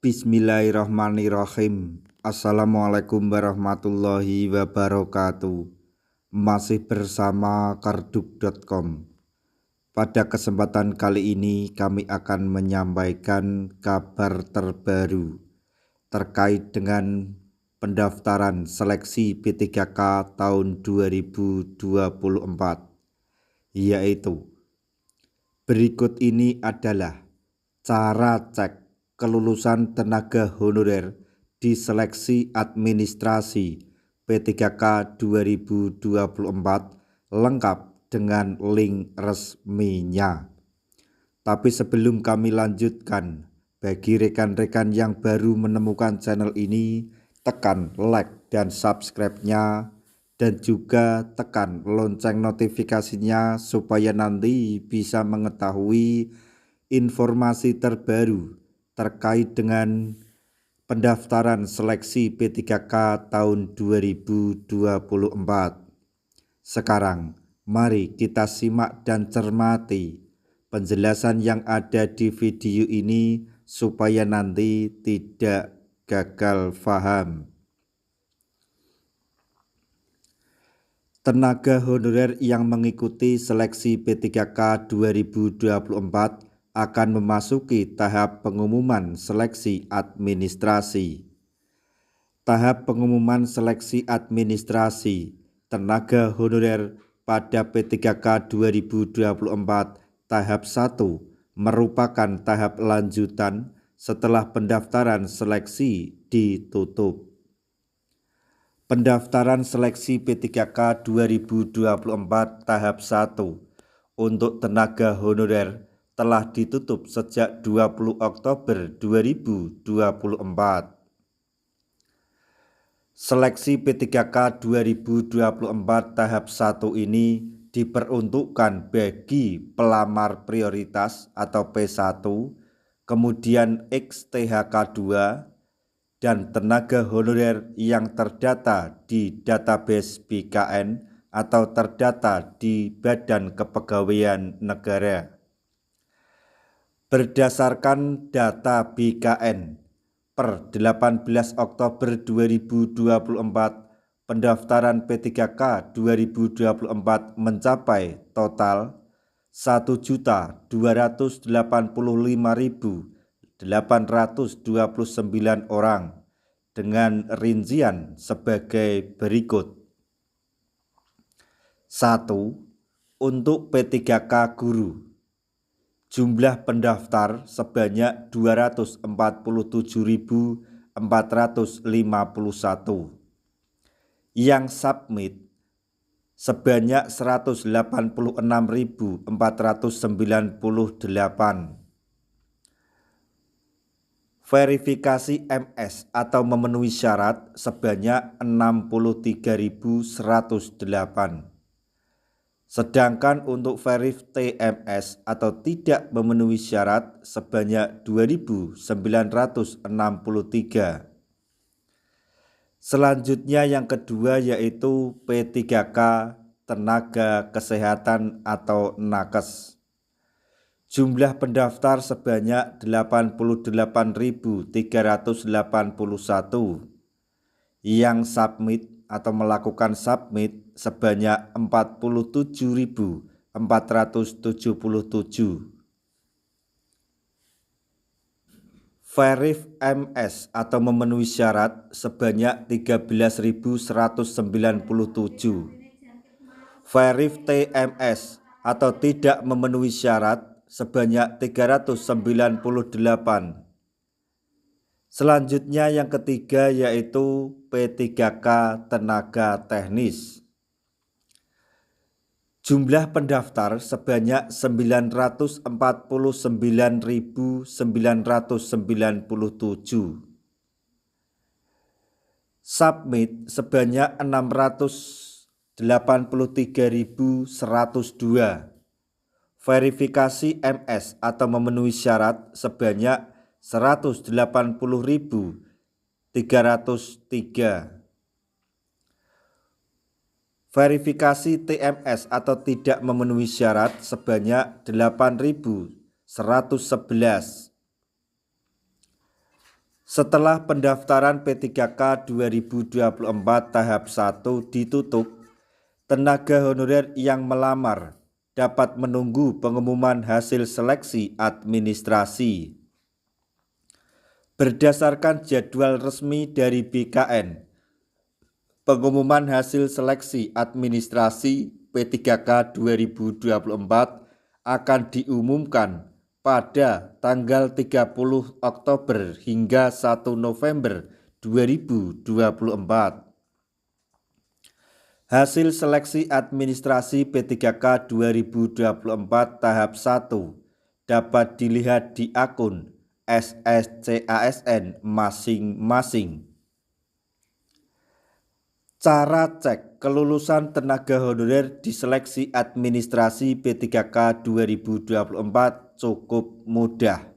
Bismillahirrahmanirrahim. Assalamualaikum warahmatullahi wabarakatuh. Masih bersama karduk.com. Pada kesempatan kali ini kami akan menyampaikan kabar terbaru terkait dengan pendaftaran seleksi P3K tahun 2024, yaitu berikut ini adalah cara cek kelulusan tenaga honorer di seleksi administrasi P3K 2024 lengkap dengan link resminya. Tapi sebelum kami lanjutkan, bagi rekan-rekan yang baru menemukan channel ini, tekan like dan subscribe-nya dan juga tekan lonceng notifikasinya supaya nanti bisa mengetahui informasi terbaru terkait dengan pendaftaran seleksi P3K tahun 2024. Sekarang, mari kita simak dan cermati penjelasan yang ada di video ini supaya nanti tidak gagal paham. Tenaga honorer yang mengikuti seleksi P3K 2024 akan memasuki tahap pengumuman seleksi administrasi. Tahap pengumuman seleksi administrasi tenaga honorer pada P3K 2024 tahap 1 merupakan tahap lanjutan setelah pendaftaran seleksi ditutup. Pendaftaran seleksi P3K 2024 tahap 1 untuk tenaga honorer telah ditutup sejak 20 Oktober 2024. Seleksi P3K 2024 tahap 1 ini diperuntukkan bagi pelamar prioritas atau P1, kemudian XTHK2, dan tenaga honorer yang terdata di database BKN atau terdata di Badan Kepegawaian Negara. Berdasarkan data BKN per 18 Oktober 2024, pendaftaran P3K 2024 mencapai total 1.285.829 orang dengan rincian sebagai berikut. 1. Untuk P3K guru, jumlah pendaftar sebanyak 247.451, yang submit sebanyak 186.498, verifikasi MS atau memenuhi syarat sebanyak 63.108. Sedangkan untuk verif TMS atau tidak memenuhi syarat sebanyak 2.963. Selanjutnya yang kedua yaitu P3K tenaga kesehatan atau nakes. Jumlah pendaftar sebanyak 88.381, yang submit atau melakukan submit sebanyak 47.477. Verif MS atau memenuhi syarat sebanyak 13.197. Verif TMS atau tidak memenuhi syarat sebanyak 398. Selanjutnya yang ketiga yaitu P3K tenaga teknis. Jumlah pendaftar sebanyak 949.997. Submit sebanyak 683.102. Verifikasi MS atau memenuhi syarat sebanyak 180.303. Verifikasi TMS atau tidak memenuhi syarat sebanyak 8.111. Setelah pendaftaran P3K 2024 tahap 1 ditutup, tenaga honorer yang melamar dapat menunggu pengumuman hasil seleksi administrasi. Berdasarkan jadwal resmi dari BKN, pengumuman hasil seleksi administrasi P3K 2024 akan diumumkan pada tanggal 30 Oktober hingga 1 November 2024. Hasil seleksi administrasi P3K 2024 tahap 1 dapat dilihat di akun SSCASN masing-masing. Cara cek kelulusan tenaga honorer di seleksi administrasi P3K 2024 cukup mudah.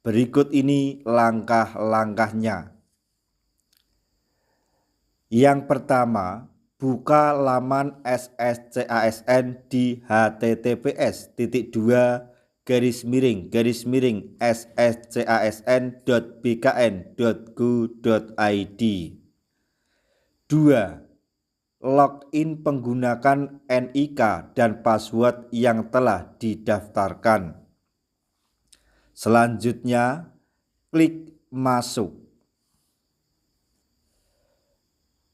Berikut ini langkah-langkahnya. Yang pertama, buka laman SSCASN di https://sscasn.bkn.go.id. 2. Login menggunakan NIK dan password yang telah didaftarkan. Selanjutnya, klik masuk.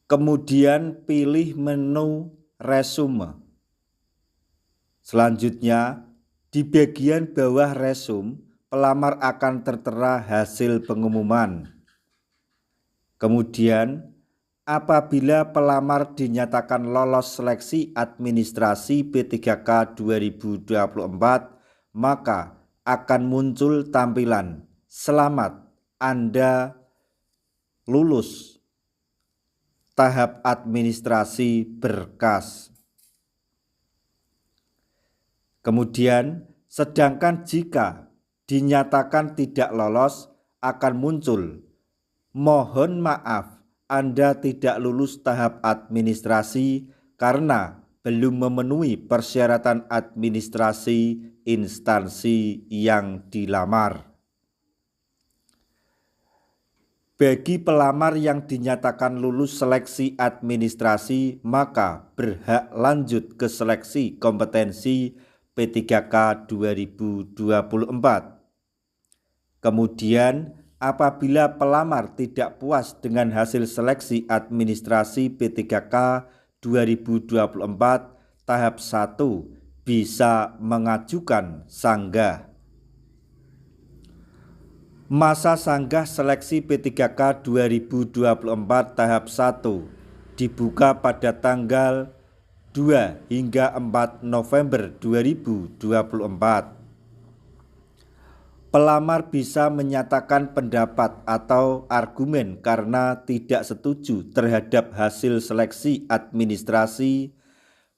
Kemudian pilih menu resume. Selanjutnya, di bagian bawah resume, pelamar akan tertera hasil pengumuman. Kemudian, apabila pelamar dinyatakan lolos seleksi administrasi P3K 2024, maka akan muncul tampilan "Selamat, Anda lulus tahap administrasi berkas". Kemudian, sedangkan jika dinyatakan tidak lolos, akan muncul "Mohon maaf, Anda tidak lulus tahap administrasi karena belum memenuhi persyaratan administrasi instansi yang dilamar". Bagi pelamar yang dinyatakan lulus seleksi administrasi, maka berhak lanjut ke seleksi kompetensi P3K 2024. Kemudian, apabila pelamar tidak puas dengan hasil seleksi administrasi P3K 2024 tahap 1, bisa mengajukan sanggah. Masa sanggah seleksi P3K 2024 tahap 1 dibuka pada tanggal 2 hingga 4 November 2024. Pelamar bisa menyatakan pendapat atau argumen karena tidak setuju terhadap hasil seleksi administrasi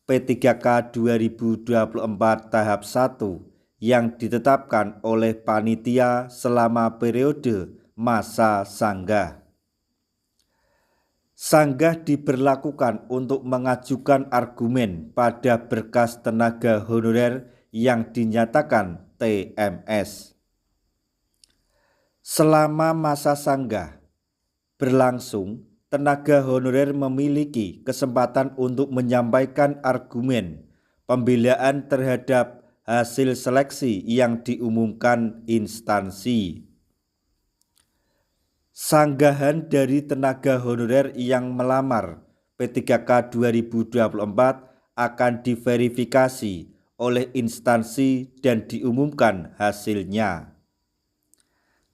P3K 2024 tahap 1 yang ditetapkan oleh panitia selama periode masa sanggah. Sanggah diberlakukan untuk mengajukan argumen pada berkas tenaga honorer yang dinyatakan TMS. Selama masa sanggah berlangsung, tenaga honorer memiliki kesempatan untuk menyampaikan argumen pembelaan terhadap hasil seleksi yang diumumkan instansi. Sanggahan dari tenaga honorer yang melamar P3K 2024 akan diverifikasi oleh instansi dan diumumkan hasilnya.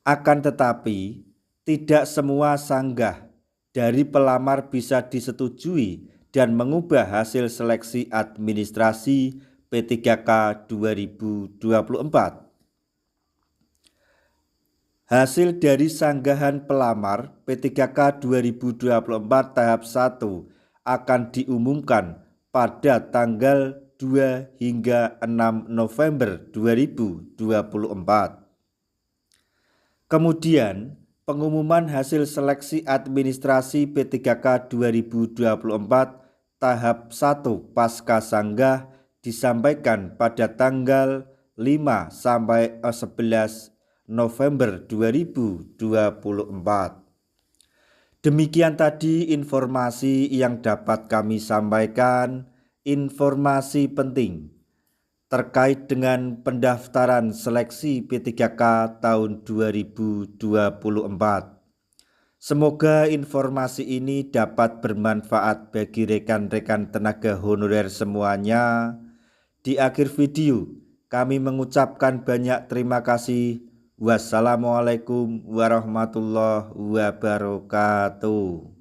Akan tetapi, tidak semua sanggah dari pelamar bisa disetujui dan mengubah hasil seleksi administrasi P3K 2024. Hasil dari sanggahan pelamar P3K 2024 tahap 1 akan diumumkan pada tanggal 2 hingga 6 November 2024. Kemudian, pengumuman hasil seleksi administrasi P3K 2024 tahap 1 pasca sanggah disampaikan pada tanggal 5 sampai 11 November 2024. Demikian tadi informasi yang dapat kami sampaikan, informasi penting terkait dengan pendaftaran seleksi P3K tahun 2024. Semoga informasi ini dapat bermanfaat bagi rekan-rekan tenaga honorer semuanya. Di akhir video, kami mengucapkan banyak terima kasih. Wassalamualaikum warahmatullahi wabarakatuh.